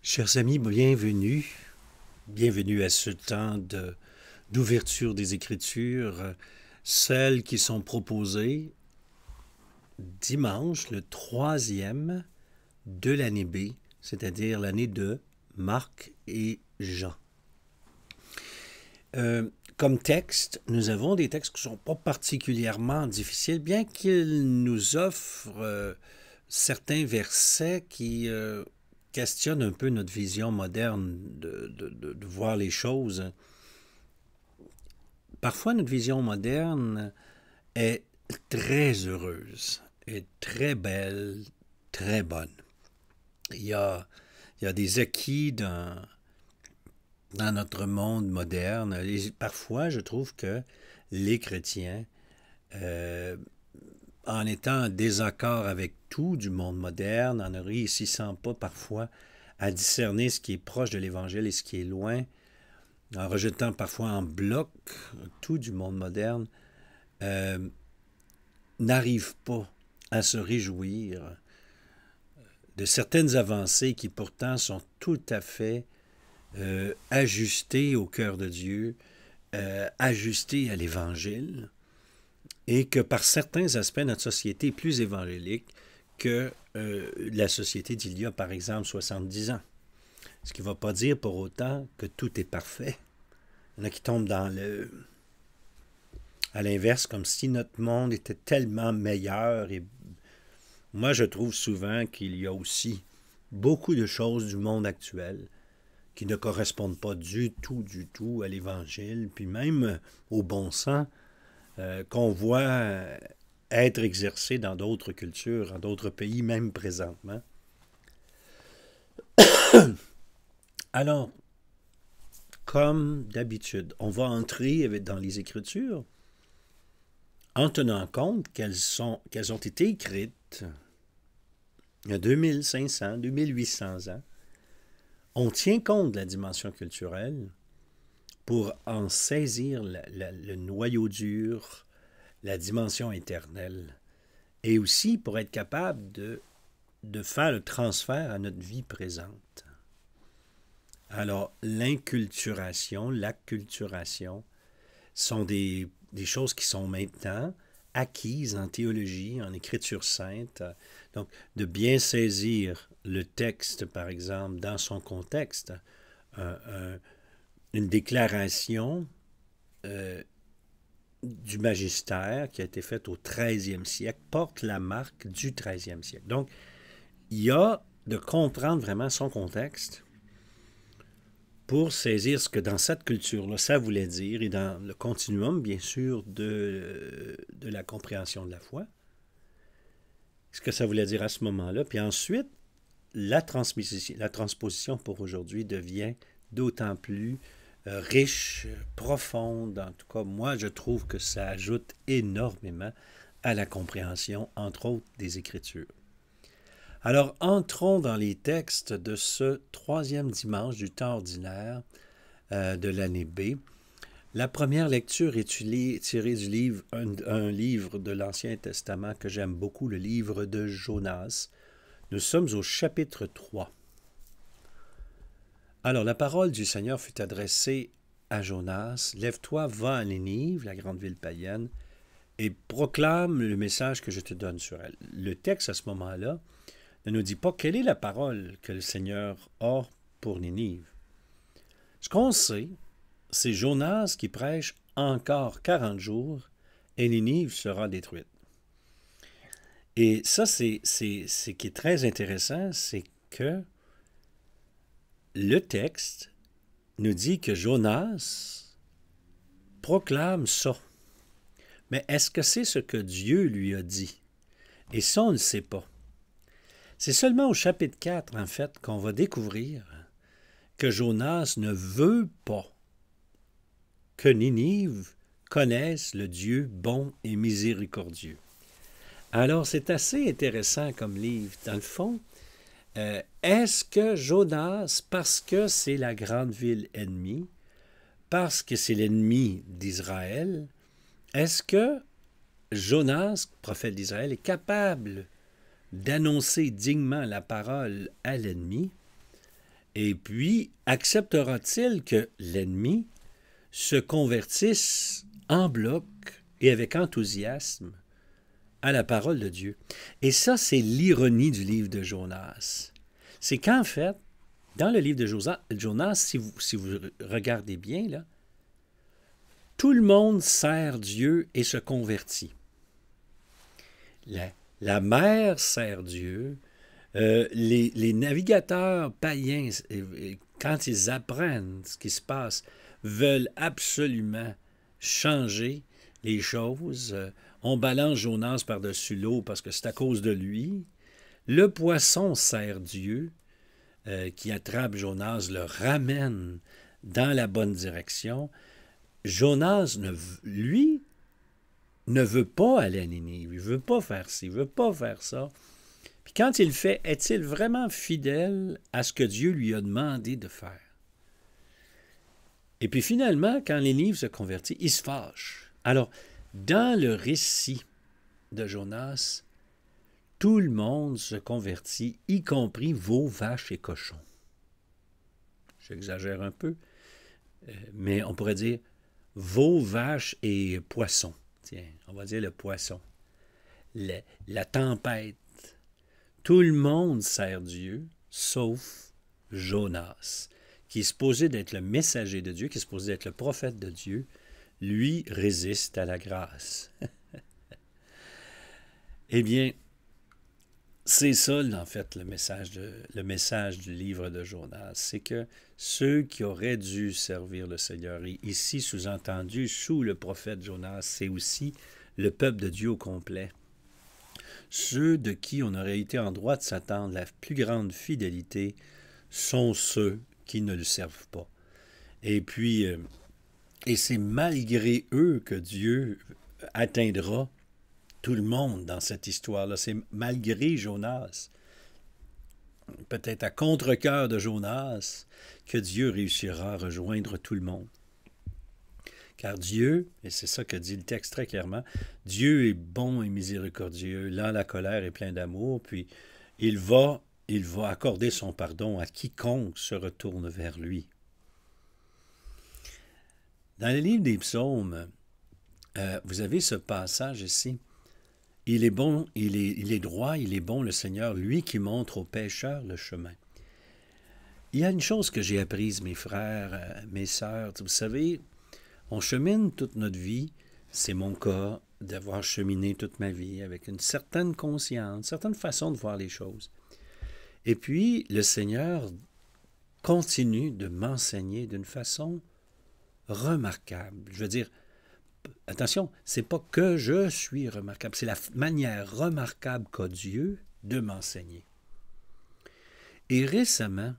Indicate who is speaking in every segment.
Speaker 1: Chers amis, bienvenue. Bienvenue à ce temps d'ouverture des Écritures, celles qui sont proposées dimanche, le troisième de l'année B, c'est-à-dire l'année de Marc et Jean. Comme texte, nous avons des textes qui ne sont pas particulièrement difficiles, bien qu'ils nous offrent certains versets qui questionnent un peu notre vision moderne de voir les choses. Parfois, notre vision moderne est très heureuse, est très belle, très bonne. Il y a, il y a des acquis dans notre monde moderne. Et parfois, je trouve que les chrétiens, en étant en désaccord avec tout du monde moderne, en ne réussissant pas parfois à discerner ce qui est proche de l'Évangile et ce qui est loin, en rejetant parfois en bloc tout du monde moderne, n'arrivent pas à se réjouir de certaines avancées qui pourtant sont tout à fait ajustées au cœur de Dieu, ajustées à l'Évangile, et que par certains aspects, notre société est plus évangélique que la société d'il y a, par exemple, 70 ans. Ce qui ne va pas dire pour autant que tout est parfait. Il y en a qui tombent à l'inverse, comme si notre monde était tellement meilleur. Et moi, je trouve souvent qu'il y a aussi beaucoup de choses du monde actuel qui ne correspondent pas du tout à l'Évangile, puis même au bon sens qu'on voit être exercé dans d'autres cultures, dans d'autres pays, même présentement. Alors, comme d'habitude, on va entrer dans les Écritures en tenant compte qu'elles ont été écrites il y a 2500, 2800 ans. On tient compte de la dimension culturelle pour en saisir le noyau dur, la dimension éternelle, et aussi pour être capable de faire le transfert à notre vie présente. Alors, l'inculturation, l'acculturation sont des choses qui sont maintenant acquises en théologie, en écriture sainte. Donc, de bien saisir le texte, par exemple, dans son contexte, une déclaration du magistère qui a été faite au 13e siècle porte la marque du 13e siècle. Donc, il y a de comprendre vraiment son contexte pour saisir ce que dans cette culture-là, ça voulait dire, et dans le continuum, bien sûr, de la compréhension de la foi, ce que ça voulait dire à ce moment-là. Puis ensuite, la transposition pour aujourd'hui devient d'autant plus riche, profonde. En tout cas, moi, je trouve que ça ajoute énormément à la compréhension, entre autres, des Écritures. Alors, entrons dans les textes de ce troisième dimanche du temps ordinaire de l'année B. La première lecture est tirée du livre, un livre de l'Ancien Testament que j'aime beaucoup, le livre de Jonas. Nous sommes au chapitre 3. Alors, la parole du Seigneur fut adressée à Jonas. « Lève-toi, va à Ninive, la grande ville païenne, et proclame le message que je te donne sur elle. » Le texte, à ce moment-là, ne nous dit pas quelle est la parole que le Seigneur a pour Ninive. Ce qu'on sait, c'est Jonas qui prêche encore 40 jours et Ninive sera détruite. Et ça, c'est ce qui est très intéressant, c'est que le texte nous dit que Jonas proclame ça. Mais est-ce que c'est ce que Dieu lui a dit? Et ça, on ne le sait pas. C'est seulement au chapitre 4, en fait, qu'on va découvrir que Jonas ne veut pas que Ninive connaisse le Dieu bon et miséricordieux. Alors, c'est assez intéressant comme livre. Dans le fond, est-ce que Jonas, parce que c'est la grande ville ennemie, parce que c'est l'ennemi d'Israël, est-ce que Jonas, prophète d'Israël, est capable d'annoncer dignement la parole à l'ennemi Et puis, acceptera-t-il que l'ennemi se convertisse en bloc et avec enthousiasme à la parole de Dieu? Et ça, c'est l'ironie du livre de Jonas. C'est qu'en fait, dans le livre de Jonas, si vous regardez bien, là, tout le monde sert Dieu et se convertit. La mer sert Dieu. Les navigateurs païens, quand ils apprennent ce qui se passe, veulent absolument changer les choses. On balance Jonas par-dessus l'eau parce que c'est à cause de lui. Le poisson sert Dieu, qui attrape Jonas, le ramène dans la bonne direction. Jonas, lui, ne veut pas aller à Ninive, il ne veut pas faire ci, il ne veut pas faire ça. Puis quand il le fait, est-il vraiment fidèle à ce que Dieu lui a demandé de faire? Et puis finalement, quand Ninive se convertit, il se fâche. Alors, dans le récit de Jonas, tout le monde se convertit, y compris veaux, vaches et cochons. J'exagère un peu, mais on pourrait dire veaux, vaches et poissons. Tiens, on va dire le poisson. La tempête. Tout le monde sert Dieu, sauf Jonas, qui est supposé d'être le messager de Dieu, qui est supposé d'être le prophète de Dieu. Lui résiste à la grâce. Eh bien, c'est ça, en fait, le message du livre de Jonas. C'est que ceux qui auraient dû servir le Seigneur, et ici sous-entendu, sous le prophète Jonas, c'est aussi le peuple de Dieu au complet. Ceux de qui on aurait été en droit de s'attendre la plus grande fidélité sont ceux qui ne le servent pas. Et puis, et c'est malgré eux que Dieu atteindra tout le monde dans cette histoire-là. C'est malgré Jonas, peut-être à contre-cœur de Jonas, que Dieu réussira à rejoindre tout le monde. Car Dieu, et c'est ça que dit le texte très clairement, Dieu est bon et miséricordieux, lent à la colère et plein d'amour, puis il va accorder son pardon à quiconque se retourne vers lui. Dans le livre des psaumes, vous avez ce passage ici. Il est bon, il est droit, il est bon le Seigneur, lui qui montre aux pécheurs le chemin. Il y a une chose que j'ai apprise, mes frères, mes sœurs, vous savez, on chemine toute notre vie, c'est mon cas, d'avoir cheminé toute ma vie avec une certaine conscience, une certaine façon de voir les choses. Et puis, le Seigneur continue de m'enseigner d'une façon remarquable. Je veux dire, attention, c'est pas que je suis remarquable, c'est la manière remarquable qu'a Dieu de m'enseigner. Et récemment,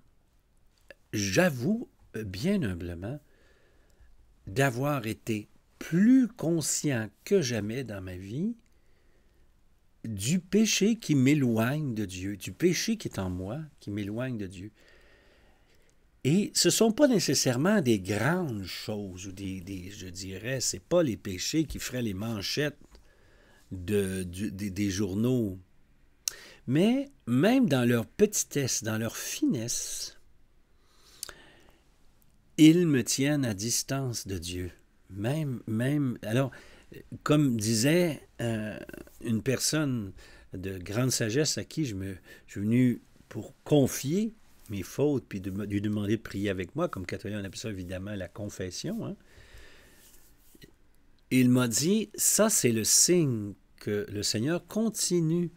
Speaker 1: j'avoue bien humblement d'avoir été plus conscient que jamais dans ma vie du péché qui m'éloigne de Dieu, du péché qui est en moi, qui m'éloigne de Dieu. Et ce ne sont pas nécessairement des grandes choses, ou je dirais, ce n'est pas les péchés qui feraient les manchettes des journaux. Mais même dans leur petitesse, dans leur finesse, ils me tiennent à distance de Dieu. Alors, comme disait une personne de grande sagesse à qui je suis venu pour confier mes fautes, puis de lui demander de prier avec moi, comme catholique, on appelle ça évidemment la confession. Hein. Il m'a dit, ça c'est le signe que le Seigneur continue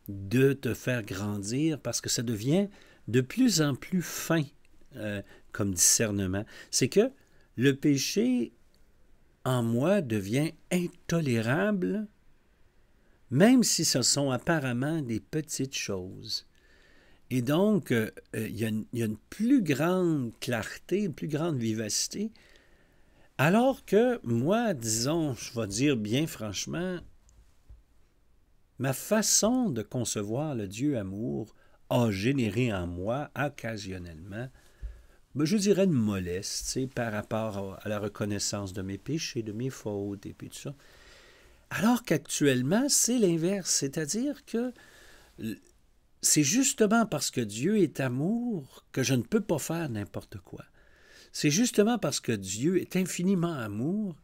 Speaker 1: de te faire grandir, parce que ça devient de plus en plus fin comme discernement. C'est que le péché en moi devient intolérable, même si ce sont apparemment des petites choses. Et donc, il y a une plus grande clarté, une plus grande vivacité, alors que moi, disons, je vais dire bien franchement, ma façon de concevoir le Dieu amour a généré en moi, occasionnellement, je dirais une mollesse, par rapport à la reconnaissance de mes péchés, de mes fautes, et puis tout ça. Alors qu'actuellement, c'est l'inverse, c'est-à-dire que c'est justement parce que Dieu est amour que je ne peux pas faire n'importe quoi. C'est justement parce que Dieu est infiniment amour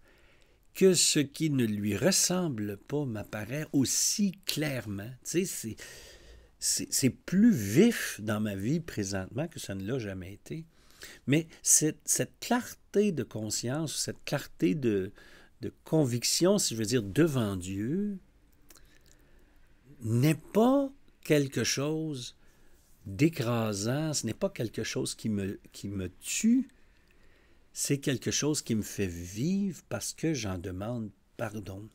Speaker 1: que ce qui ne lui ressemble pas m'apparaît aussi clairement. Tu sais, c'est plus vif dans ma vie présentement que ça ne l'a jamais été. Mais cette clarté de conscience, cette clarté de conviction, si je veux dire, devant Dieu, n'est pas quelque chose d'écrasant, ce n'est pas quelque chose qui me tue, c'est quelque chose qui me fait vivre parce que j'en demande pardon,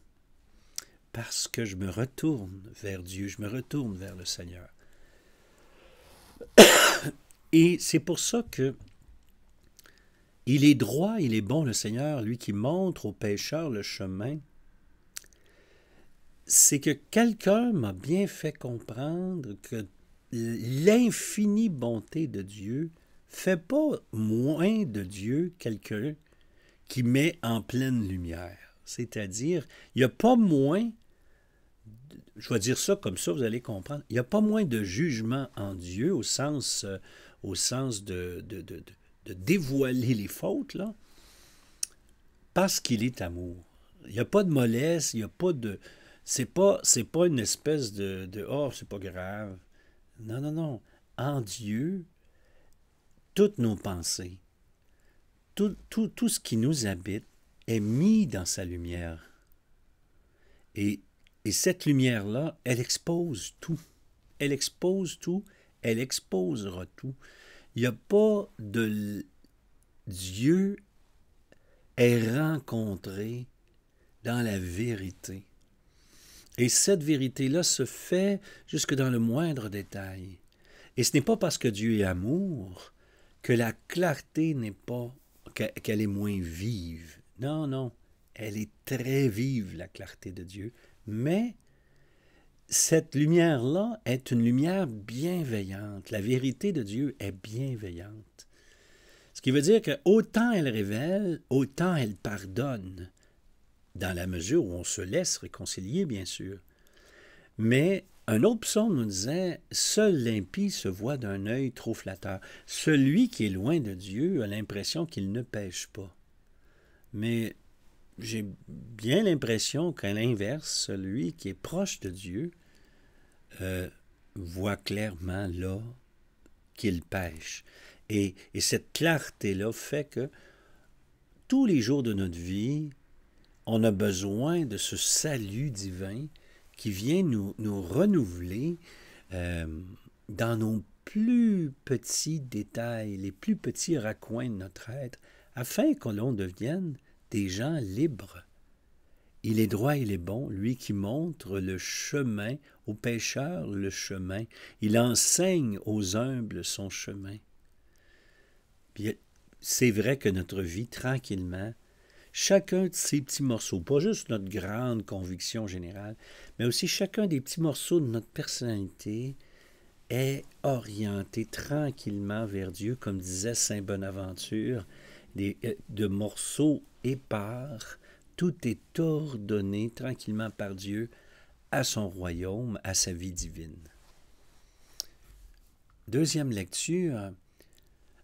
Speaker 1: parce que je me retourne vers Dieu, je me retourne vers le Seigneur. Et c'est pour ça que il est droit, il est bon, le Seigneur, lui qui montre aux pécheurs le chemin. C'est que quelqu'un m'a bien fait comprendre que l'infinie bonté de Dieu fait pas moins de Dieu quelqu'un qui met en pleine lumière. C'est-à-dire, il n'y a pas moins, je vais dire ça comme ça, vous allez comprendre, il n'y a pas moins de jugement en Dieu au sens de dévoiler les fautes, là, parce qu'il est amour. Il n'y a pas de mollesse, il n'y a pas de... C'est pas une espèce de oh, c'est pas grave. Non, non, non. En Dieu, toutes nos pensées, tout ce qui nous habite est mis dans sa lumière. Et cette lumière-là, elle expose tout. Elle expose tout, elle exposera tout. Il n'y a pas de... Dieu est rencontré dans la vérité. Et cette vérité-là se fait jusque dans le moindre détail. Et ce n'est pas parce que Dieu est amour que la clarté n'est pas, qu'elle est moins vive. Non, non, elle est très vive, la clarté de Dieu. Mais cette lumière-là est une lumière bienveillante. La vérité de Dieu est bienveillante. Ce qui veut dire que autant elle révèle, autant elle pardonne, dans la mesure où on se laisse réconcilier, bien sûr. Mais un autre psaume nous disait « Seul l'impie se voit d'un œil trop flatteur. Celui qui est loin de Dieu a l'impression qu'il ne pêche pas. » Mais j'ai bien l'impression qu'à l'inverse, celui qui est proche de Dieu voit clairement là qu'il pêche. Et cette clarté-là fait que tous les jours de notre vie, on a besoin de ce salut divin qui vient nous renouveler dans nos plus petits détails, les plus petits raccoins de notre être, afin que l'on devienne des gens libres. Il est droit, il est bon, lui qui montre le chemin aux pécheurs, le chemin. Il enseigne aux humbles son chemin. Puis c'est vrai que notre vie, tranquillement, chacun de ces petits morceaux, pas juste notre grande conviction générale, mais aussi chacun des petits morceaux de notre personnalité est orienté tranquillement vers Dieu, comme disait saint Bonaventure, de morceaux épars, tout est ordonné tranquillement par Dieu à son royaume, à sa vie divine. Deuxième lecture.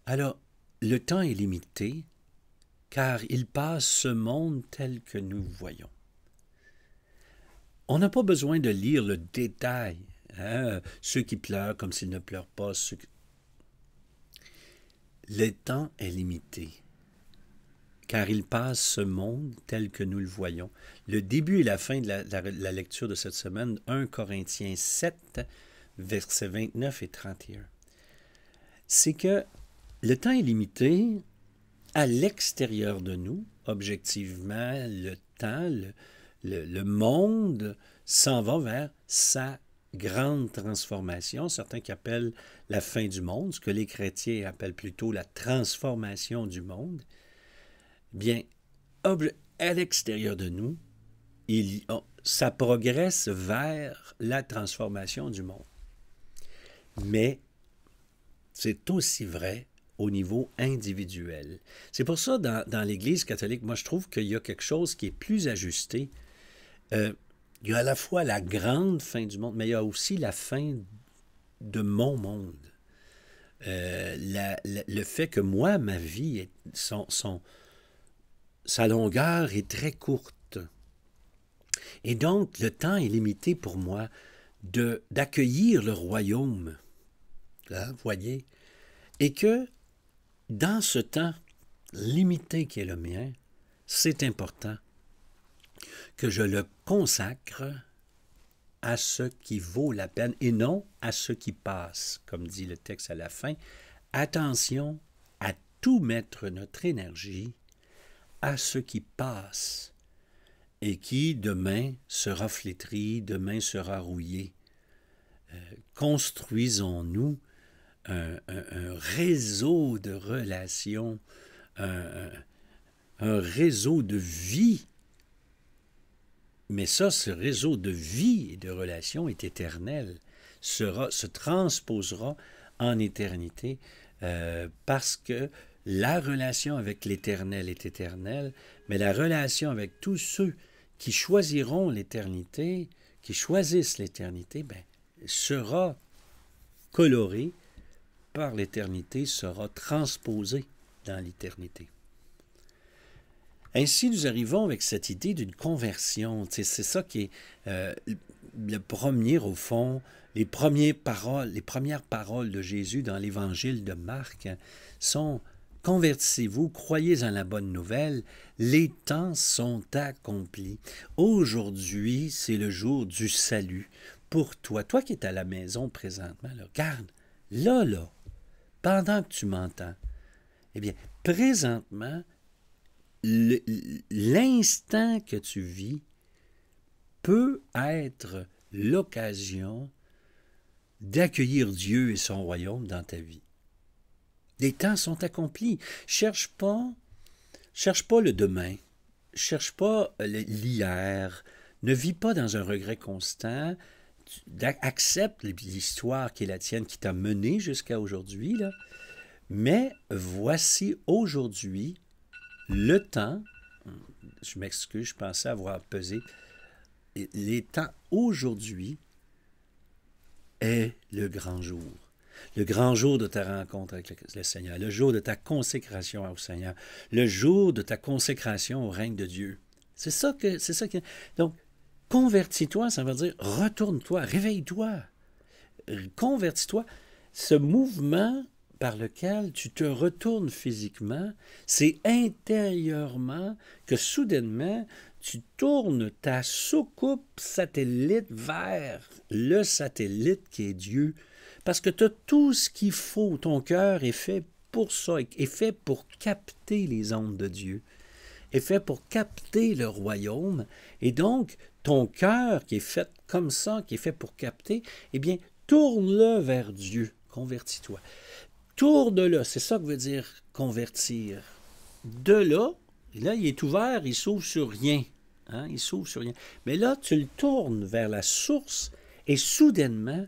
Speaker 1: Alors, le temps est limité, car il passe ce monde tel que nous voyons. On n'a pas besoin de lire le détail, hein? Ceux qui pleurent comme s'ils ne pleurent pas. Le temps est limité, car il passe ce monde tel que nous le voyons. Le début et la fin de la lecture de cette semaine, 1 Corinthiens 7, versets 29 et 31. C'est que le temps est limité à l'extérieur de nous, objectivement, le temps, le monde s'en va vers sa grande transformation, certains qui appellent la fin du monde, ce que les chrétiens appellent plutôt la transformation du monde. Bien, à l'extérieur de nous, ça progresse vers la transformation du monde. Mais c'est aussi vrai au niveau individuel. C'est pour ça, dans l'Église catholique, moi, je trouve qu'il y a quelque chose qui est plus ajusté. Il y a à la fois la grande fin du monde, mais il y a aussi la fin de mon monde. Le fait que moi, ma vie, sa longueur est très courte. Et donc, le temps est limité pour moi d'accueillir le royaume. Là, voyez? Et que dans ce temps limité qui est le mien, c'est important que je le consacre à ce qui vaut la peine et non à ce qui passe, comme dit le texte à la fin. Attention à tout mettre notre énergie à ce qui passe et qui demain sera flétri, demain sera rouillé. Construisons-nous un réseau de relations, un réseau de vie. Mais ça, ce réseau de vie et de relations est éternel, se transposera en éternité, parce que la relation avec l'Éternel est éternelle, mais la relation avec tous ceux qui choisiront l'éternité, qui choisissent l'éternité, sera colorée par l'éternité, sera transposée dans l'éternité. Ainsi, nous arrivons avec cette idée d'une conversion. C'est ça qui est le premier, au fond, les premières paroles de Jésus dans l'Évangile de Marc sont « Convertissez-vous, croyez en la bonne nouvelle, les temps sont accomplis. Aujourd'hui, c'est le jour du salut pour toi. » Toi qui es à la maison présentement, là, regarde, là, pendant que tu m'entends, eh bien, présentement, l'instant que tu vis peut être l'occasion d'accueillir Dieu et son royaume dans ta vie. Les temps sont accomplis. Cherche pas le demain. Cherche pas l'hier. Ne vis pas dans un regret constant. Accepte l'histoire qui est la tienne, qui t'a mené jusqu'à aujourd'hui, là. Mais voici aujourd'hui le temps, je m'excuse, je pensais avoir pesé, les temps aujourd'hui est le grand jour. Le grand jour de ta rencontre avec le Seigneur, le jour de ta consécration au Seigneur, le jour de ta consécration au règne de Dieu. C'est ça que... Donc, convertis-toi, ça veut dire retourne-toi, réveille-toi, convertis-toi. Ce mouvement par lequel tu te retournes physiquement, c'est intérieurement que soudainement, tu tournes ta soucoupe satellite vers le satellite qui est Dieu. Parce que tu as tout ce qu'il faut. Ton cœur est fait pour ça, est fait pour capter les ondes de Dieu, est fait pour capter le royaume. Et donc, ton cœur qui est fait comme ça, qui est fait pour capter, eh bien, tourne-le vers Dieu. Convertis-toi. Tourne-le, c'est ça que veut dire convertir. De là, il est ouvert, il s'ouvre sur rien. Hein? Il s'ouvre sur rien. Mais là, tu le tournes vers la source et soudainement,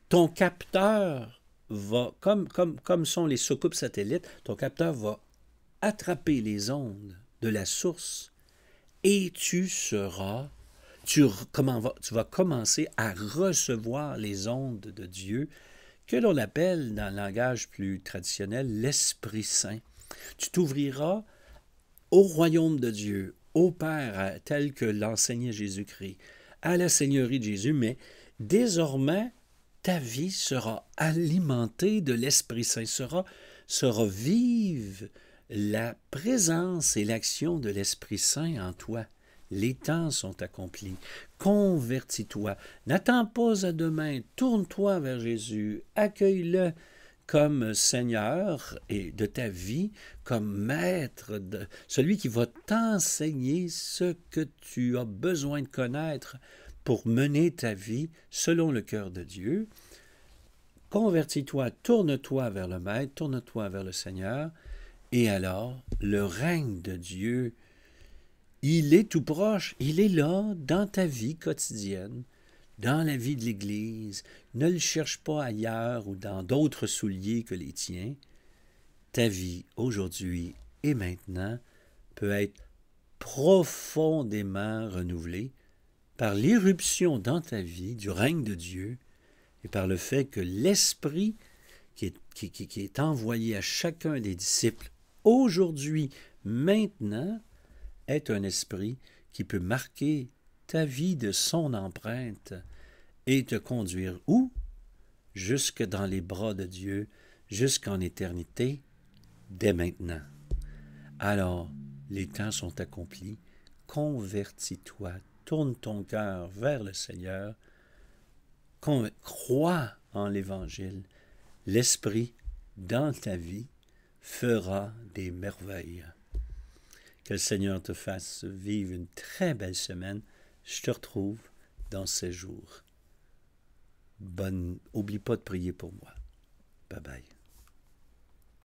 Speaker 1: ton capteur va, comme sont les soucoupes satellites, ton capteur va attraper les ondes de la source et tu vas commencer à recevoir les ondes de Dieu que l'on appelle, dans le langage plus traditionnel, l'Esprit Saint. Tu t'ouvriras au royaume de Dieu, au Père, tel que l'enseignait Jésus-Christ, à la Seigneurie de Jésus, mais désormais, ta vie sera alimentée de l'Esprit Saint, sera vive la présence et l'action de l'Esprit Saint en toi. Les temps sont accomplis. Convertis-toi. N'attends pas à demain. Tourne-toi vers Jésus. Accueille-le comme Seigneur et de ta vie, comme Maître, celui qui va t'enseigner ce que tu as besoin de connaître pour mener ta vie selon le cœur de Dieu. Convertis-toi, tourne-toi vers le Maître, tourne-toi vers le Seigneur, et alors le règne de Dieu, il est tout proche, il est là dans ta vie quotidienne, dans la vie de l'Église. Ne le cherche pas ailleurs ou dans d'autres souliers que les tiens. Ta vie aujourd'hui et maintenant peut être profondément renouvelée par l'irruption dans ta vie du règne de Dieu et par le fait que l'Esprit qui est envoyé à chacun des disciples aujourd'hui, maintenant, est un esprit qui peut marquer ta vie de son empreinte et te conduire où? Jusque dans les bras de Dieu, jusqu'en éternité, dès maintenant. Alors, les temps sont accomplis. Convertis-toi, tourne ton cœur vers le Seigneur, crois en l'Évangile. L'Esprit, dans ta vie, fera des merveilles. Que le Seigneur te fasse vivre une très belle semaine. Je te retrouve dans ces jours. Oublie pas de prier pour moi. Bye bye.